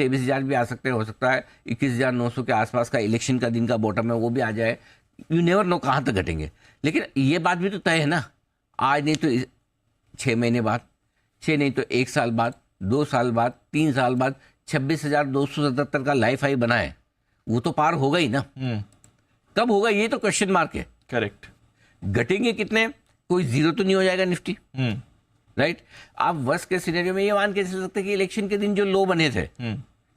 23,000 भी आ सकते हैं, हो सकता है 21,900 के आसपास का इलेक्शन का दिन का बॉटम है वो भी आ जाए, यू नेवर नो कहाँ तक घटेंगे। लेकिन ये बात भी तो तय है ना, आज नहीं तो 6 महीने बाद, 6 नहीं तो 1 साल बाद, 2 साल बाद, 3 साल बाद 26,277 का लाइफ हाई बना है, वो तो पार होगा ही ना। कब होगा ये तो क्वेश्चन मार्क है। करेक्ट। घटेंगे कितने, कोई जीरो तो नहीं हो जाएगा निफ्टी, राइट। आप वर्स्ट के सिनेरियो में ये मान के चल सकते हैं कि इलेक्शन के दिन जो लो बने थे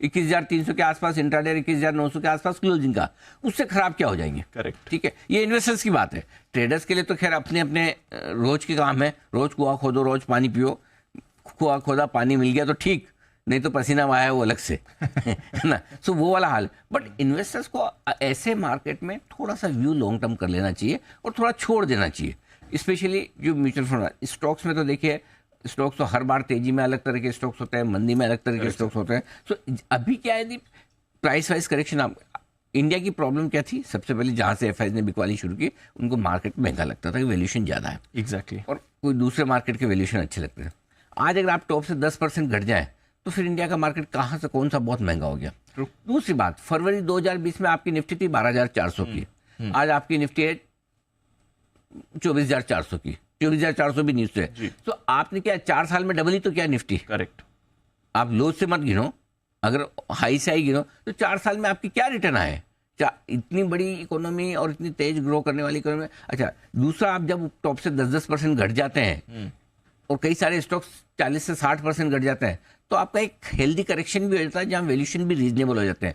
21,300 के आसपास इंट्राडे, 21,900 के आसपास क्लोजिंग का, उससे खराब क्या हो जाएंगे। करेक्ट। ठीक है, ये इन्वेस्टर्स की बात है। ट्रेडर्स के लिए तो खैर अपने अपने रोज के काम है, रोज कुआं खोदो, रोज पानी पियो, कुआं खोदा पानी मिल गया तो ठीक, नहीं तो पसीना आया वो अलग से है ना। सो वो वाला हाल। बट इन्वेस्टर्स को ऐसे मार्केट में थोड़ा सा व्यू लॉन्ग टर्म कर लेना चाहिए और थोड़ा छोड़ देना चाहिए, स्पेशली जो म्यूचुअल फंड। स्टॉक्स में तो देखिए, स्टॉक्स तो हर बार तेजी में अलग तरह के स्टॉक्स होते हैं, मंदी में अलग तरह के स्टॉक्स होते हैं। सो अभी क्या है, प्राइस वाइज करेक्शन। आप इंडिया की प्रॉब्लम क्या थी, सबसे पहले जहां से एफआईज ने बिकवाली शुरू की, उनको मार्केट महंगा लगता था कि वैल्यूएशन ज्यादा है। एग्जैक्टली। और कोई दूसरे मार्केट के वैल्यूएशन अच्छे लगते हैं। आज अगर आप टॉप से 10% घट जाए तो फिर इंडिया का मार्केट कहाँ से कौन सा बहुत महंगा हो गया। दूसरी बात, फरवरी 2020 में आपकी निफ्टी थी 12,400 की, आज आपकी निफ्टी है 24,400 की, 24,400 भी न्यूज है। तो आपने क्या 4 साल में डबल ही तो क्या निफ्टी। करेक्ट। आप लो से मत गिनो, अगर हाई से हाई गिनो तो 4 साल में आपकी क्या रिटर्न आए। इतनी बड़ी इकोनॉमी और इतनी तेज ग्रो करने वाली इकोनॉमी। अच्छा, दूसरा, आप जब टॉप से 10% घट जाते हैं और कई सारे स्टॉक्स 40 से 60% घट जाते हैं, तो आपका एक हेल्दी करेक्शन भी हो जाता है जहां वैल्यूएशन भी रीजनेबल हो जाते हैं।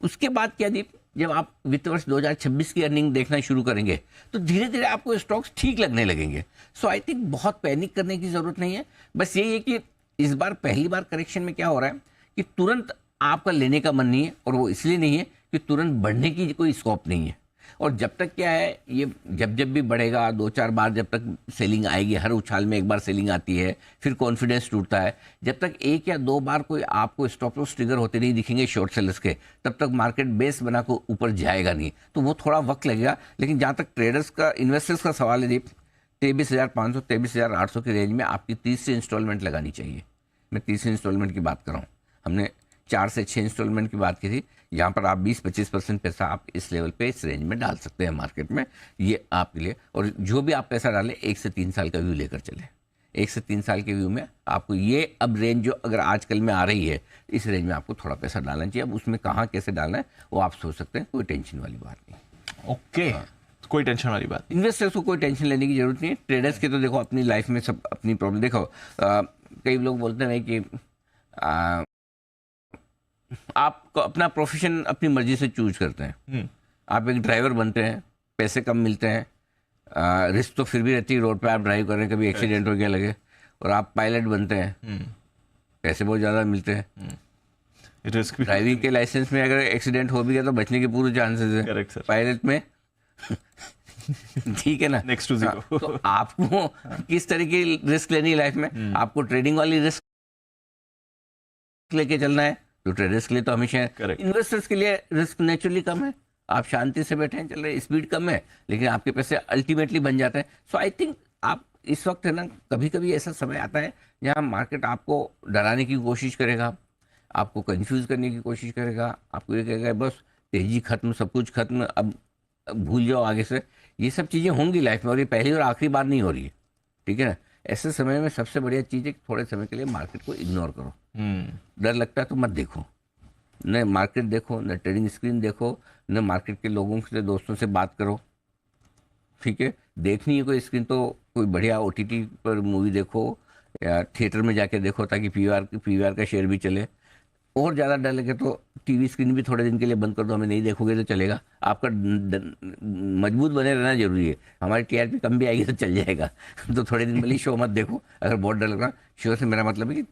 उसके बाद क्या दीप, जब आप वित्त वर्ष 2026 की अर्निंग देखना शुरू करेंगे तो धीरे धीरे आपको स्टॉक्स ठीक लगने लगेंगे। सो आई थिंक बहुत पैनिक करने की जरूरत नहीं है। बस यही है कि इस बार पहली बार करेक्शन में क्या हो रहा है कि तुरंत आपका लेने का मन नहीं है, और वो इसलिए नहीं है कि तुरंत बढ़ने की कोई स्कोप नहीं है। और जब तक क्या है, ये जब जब भी बढ़ेगा 2-4 बार जब तक सेलिंग आएगी, हर उछाल में एक बार सेलिंग आती है, फिर कॉन्फिडेंस टूटता है। जब तक 1 या 2 बार कोई आपको स्टॉप लॉस ट्रिगर होते नहीं दिखेंगे शॉर्ट सेलर्स के, तब तक मार्केट बेस बना को ऊपर जाएगा नहीं। तो वो थोड़ा वक्त लगेगा। लेकिन जहाँ तक ट्रेडर्स का, इन्वेस्टर्स का सवाल है दीप, 23,500 23,800 की रेंज में आपकी 30 से इंस्टॉलमेंट लगानी चाहिए। मैं 30 इंस्टॉलमेंट की बात कर रहा हूँ। हमने 4 से 6 इंस्टॉलमेंट की बात की थी। यहाँ पर आप 20-25% पैसा आप इस लेवल पे, इस रेंज में डाल सकते हैं मार्केट में, ये आपके लिए। और जो भी आप पैसा डालें 1 से 3 साल का व्यू लेकर चले। 1 से 3 साल के व्यू में आपको ये अब रेंज जो अगर आजकल में आ रही है, इस रेंज में आपको थोड़ा पैसा डालना चाहिए। अब उसमें कहाँ कैसे डालना है वो आप सोच सकते हैं, कोई टेंशन वाली बात नहीं। ओके। कोई टेंशन वाली बात। इन्वेस्टर्स को कोई टेंशन लेने की जरूरत नहीं है। ट्रेडर्स के तो देखो अपनी लाइफ में सब अपनी प्रॉब्लम। देखो कई लोग बोलते हैं कि आप अपना प्रोफेशन अपनी मर्जी से चूज करते हैं। आप एक ड्राइवर बनते हैं, पैसे कम मिलते हैं, रिस्क तो फिर भी रहती है, रोड पे आप ड्राइव कर रहे हैं, कभी एक्सीडेंट हो गया लगे। और आप पायलट बनते हैं, पैसे बहुत ज़्यादा मिलते हैं, रिस्क भी। ड्राइविंग के लाइसेंस में अगर एक्सीडेंट हो भी गया तो बचने के पूरे चांसेस है। Correct sir. पायलट में ठीक है ना, नेक्स्ट टू जीरो। तो आपको किस तरह की रिस्क लेनी है लाइफ में। आपको ट्रेडिंग वाली रिस्क लेके चलना है तो ट्रेडर्स के लिए तो हमेशा है। इन्वेस्टर्स के लिए रिस्क नेचुरली कम है, आप शांति से बैठे हैं, चल रहे, स्पीड कम है, लेकिन आपके पैसे अल्टीमेटली बन जाते हैं। सो आई थिंक आप इस वक्त है ना, कभी कभी ऐसा समय आता है जहाँ मार्केट आपको डराने की कोशिश करेगा, आपको कंफ्यूज करने की कोशिश करेगा, आपको ये कहेगा बस तेजी खत्म, सब कुछ खत्म, अब भूल जाओ आगे से। ये सब चीज़ें होंगी लाइफ में, और ये पहली और आखिरी बार नहीं हो रही है। ठीक है ना, ऐसे समय में सबसे बढ़िया चीज़ है कि थोड़े समय के लिए मार्केट को इग्नोर करो। डर लगता है तो मत देखो, न मार्केट देखो, न ट्रेडिंग स्क्रीन देखो, न मार्केट के लोगों से, दोस्तों से बात करो। ठीक है, देखनी है कोई स्क्रीन तो कोई बढ़िया OTT पर मूवी देखो या थिएटर में जाके देखो, ताकि पीवीआर का शेयर भी चले। और ज़्यादा डर लगे तो टीवी स्क्रीन भी थोड़े दिन के लिए बंद कर दो, हमें नहीं देखोगे तो चलेगा। आपका मजबूत बने रहना जरूरी है। हमारी TRP कम भी आएगी तो चल जाएगा तो थोड़े दिन पहले शो मत देखो अगर बहुत डर लग रहा। शो से मेरा मतलब है कि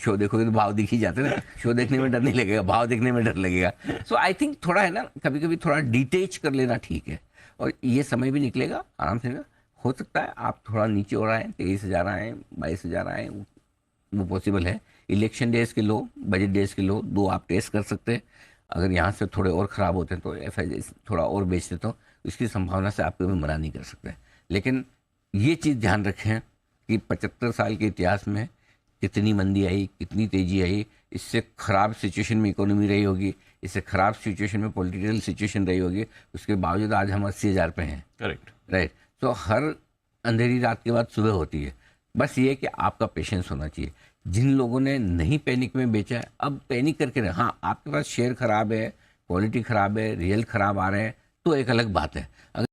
शो देखोगे तो भाव दिख ही जाते हैं ना, शो देखने में डर नहीं लगेगा, भाव देखने में डर लगेगा। सो आई थिंक थोड़ा है ना, कभी कभी थोड़ा डिटेच कर लेना ठीक है, और ये समय भी निकलेगा आराम से ना। हो सकता है आप थोड़ा नीचे और आए, 23,000 आए, 22,000 आए, वो पॉसिबल है। इलेक्शन डेज के लो, बजट डेज के लो, 2 आप टेस्ट कर सकते हैं। अगर यहाँ से थोड़े और ख़राब होते हैं तो एफआई थोड़ा और बेच देता हूँ, इसकी संभावना से आपको भी मना नहीं कर सकते। लेकिन ये चीज़ ध्यान रखें कि 75 साल के इतिहास में कितनी मंदी आई, कितनी तेज़ी आई, इससे ख़राब सिचुएशन में इकोनॉमी रही होगी, इससे ख़राब सिचुएशन में पॉलिटिकल सिचुएशन रही होगी, उसके बावजूद आज हम 80,000 पे हैं। करेक्ट। राइट। तो हर अंधेरी रात के बाद सुबह होती है। बस ये है कि आपका पेशेंस होना चाहिए। जिन लोगों ने नहीं पैनिक में बेचा है, अब पैनिक करके रहे, हाँ आपके पास शेयर ख़राब है, क्वालिटी ख़राब है, रियल ख़राब आ रहे हैं, तो एक अलग बात है। अगर